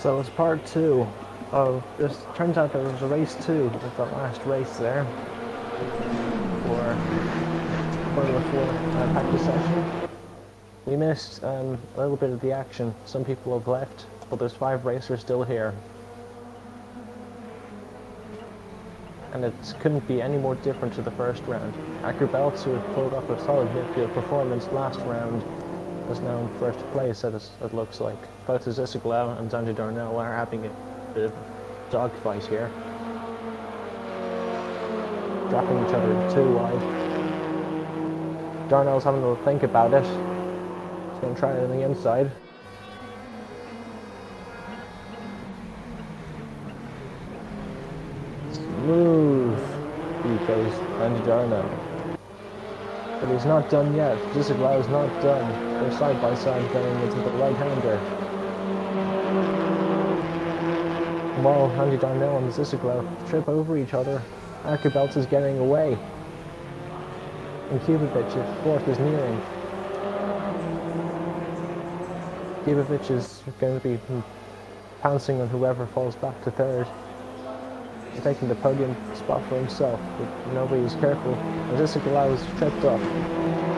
So it's part two of this. Turns out there was a race two with the last race there for Formula 4 practice session. We missed a little bit of the action. Some people have left, but there's 5 racers still here. And it couldn't be any more different to the first round. Ackerbelts, who had pulled off a solid midfield performance last round, is now in first place, it looks like. Both Zissiglau and Andy Darnell are having a bit of a dogfight here. Dropping each other too wide. Darnell's having to think about it. He's going to try it on the inside. Smooth. He goes Andy Darnell. But he's not done yet. Zissiglau is not done. They're side by side going into the right-hander. While Andy Darnell and Zissiglau trip over each other, Ackerbelts is getting away. And Kubovic's fourth is nearing. Kubovic is going to be pouncing on whoever falls back to third. He's taking the podium spot for himself, but nobody is careful. And Zissiglau is tripped up.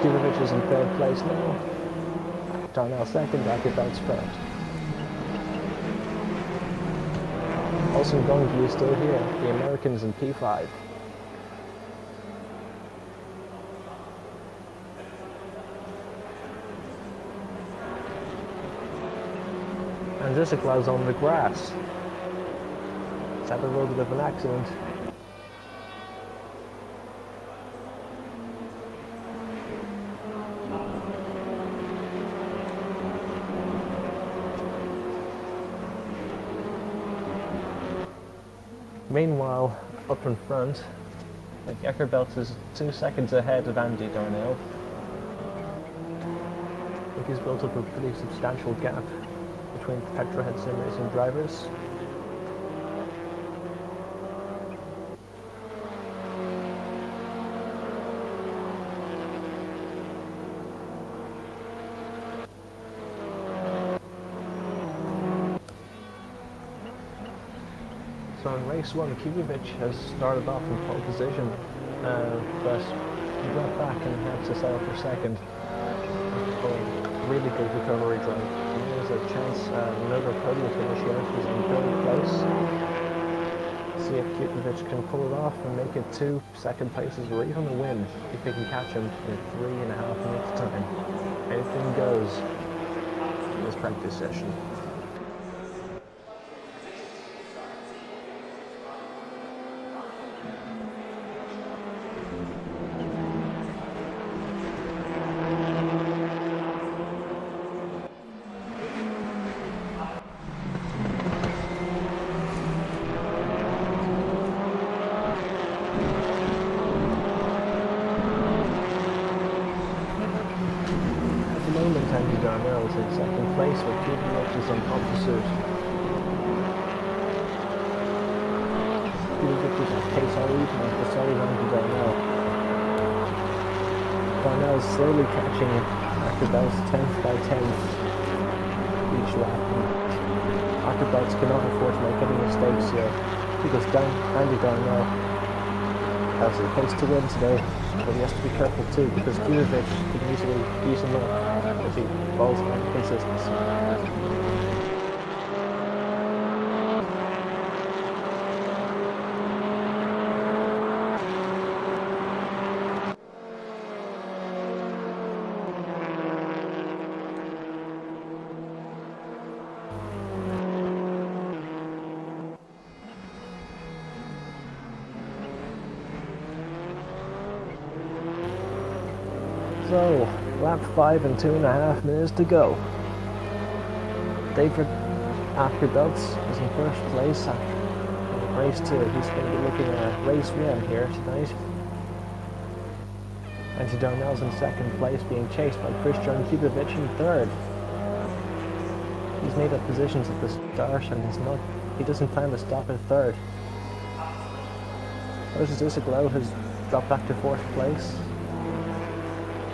Kubovic is in third place now. Darnell second, Ackerbelts first. Olsen Gongi is still here, the Americans in P5. And Zisiglau's on the grass. He's had a little bit of an accident. Meanwhile, up in front, Ackerbelts is 2 seconds ahead of Andy Darnell. I think he's built up a pretty substantial gap between Petrohead Sim Racing drivers. So in race 1, Kubovic has started off in pole position, but he got back and had to settle for second. Really good recovery drive. There's a chance another podium finish here. He's in third place. See if Kubovic can pull it off and make it 2 second places or even a win if he can catch him in 3.5 minutes time. Anything goes in this practice session. Andy Darnell is in second place with Kubovic is on top pursuit. Kubovic is pace all evening, but so is Andy Darnell. Darnell is slowly catching Ackerbelts 10th by 10th each lap. Ackerbelts cannot afford to make any mistakes here because Andy Darnell has the pace to win today, but he has to be careful too because Kubovic can easily beat him up if he falls on consistency. So, lap 5 and 2.5 minutes to go. David Ackerbelts is in first place in race 2. He's going to be looking at race 1 here tonight. Andy Darnell's in second place, being chased by Christian Kubovic in third. He's made up positions at the start and he doesn't plan to stop in third. Zissiglau has dropped back to fourth place,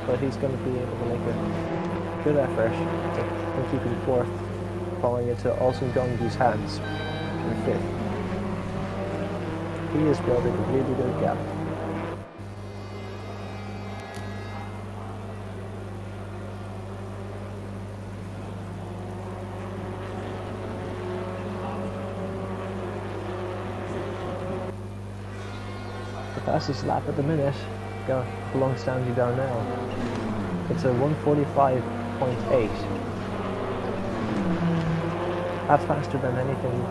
but he's going to be able to make a good effort to keep him fourth. falling into Olsen Gungi's hands in 5th. He is building a really good gap. The fastest lap at the minute belongs to Andy Darnell. It's a 1:45.8. That's faster than anything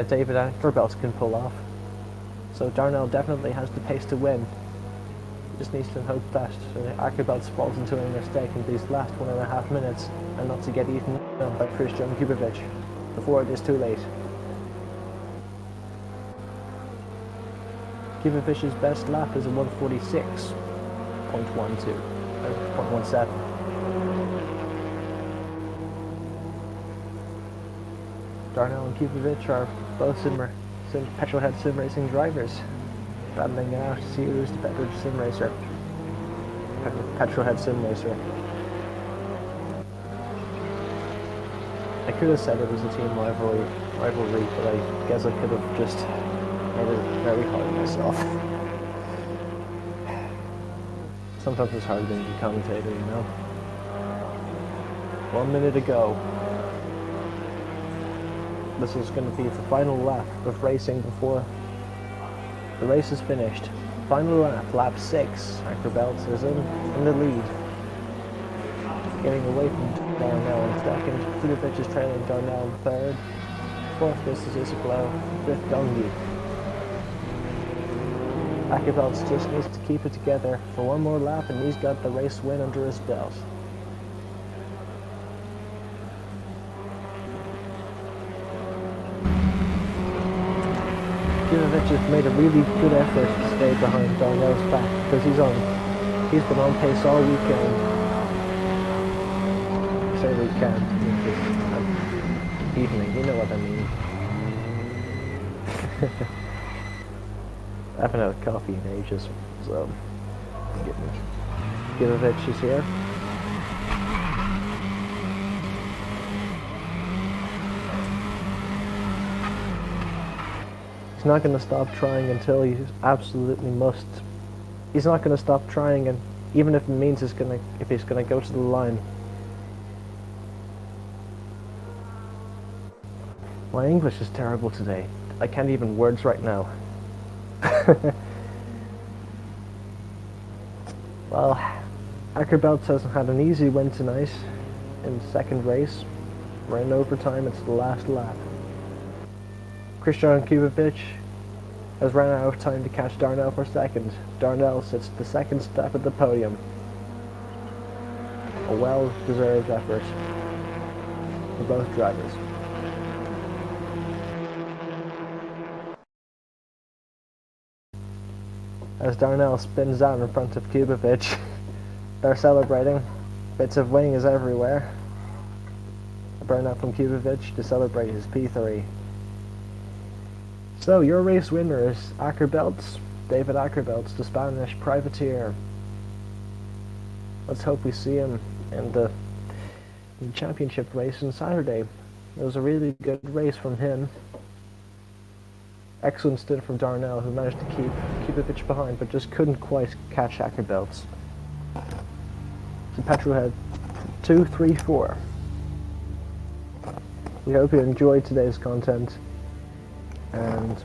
David Ackerbelt can pull off. So Darnell definitely has the pace to win. He just needs to hope that Ackerbelt falls into a mistake in these last 1.5 minutes and not to get eaten up by Krzysztof Kubovic before it is too late. Kubovic's best lap is a 1:46.12, 0.17. Darnell and Kubovic are both petrolhead sim racing drivers, battling it out to see who's the better sim racer. Petrolhead sim racer. I could have said it was a team rivalry, but I guess I could have just made it very hard on myself. Sometimes it's hard being a commentator, you know. 1 minute ago. This is going to be the final lap of racing before the race is finished. Final lap, lap 6. Ackerbelt is in the lead. Getting away from Darnell in 2nd. Kubovic is trailing Darnell in 3rd. 4th is Isabel. 5th Gungi. Ackerbelt just needs to keep it together for one more lap and he's got the race win under his belt. Kubovic has made a really good effort to stay behind Darnell's back because he's been on pace all weekend. I say weekend, evening, you know what I mean. I haven't had a coffee in ages, so Kubovic is here. He's not going to stop trying until he absolutely must. He's not going to stop trying, and even if it means if he's going to go to the line. My English is terrible today. I can't even words right now. Well, Ackerbelt hasn't had an easy win tonight in the 2nd race. We're in overtime, it's the last lap. Krzysztof Kubovic has run out of time to catch Darnell for 2nd. Darnell sits the 2nd step at the podium. A well-deserved effort for both drivers. As Darnell spins out in front of Kubovic, they're celebrating. Bits of wing is everywhere. A burnout from Kubovic to celebrate his P3. So, your race winner is Ackerbelt, David Ackerbelt, the Spanish privateer. Let's hope we see him in the championship race on Saturday. It was a really good race from him. Excellent stint from Darnell, who managed to keep Kubovic behind, but just couldn't quite catch Ackerbelt. So Petrolhead 2, 3, 4. We hope you enjoyed today's content, and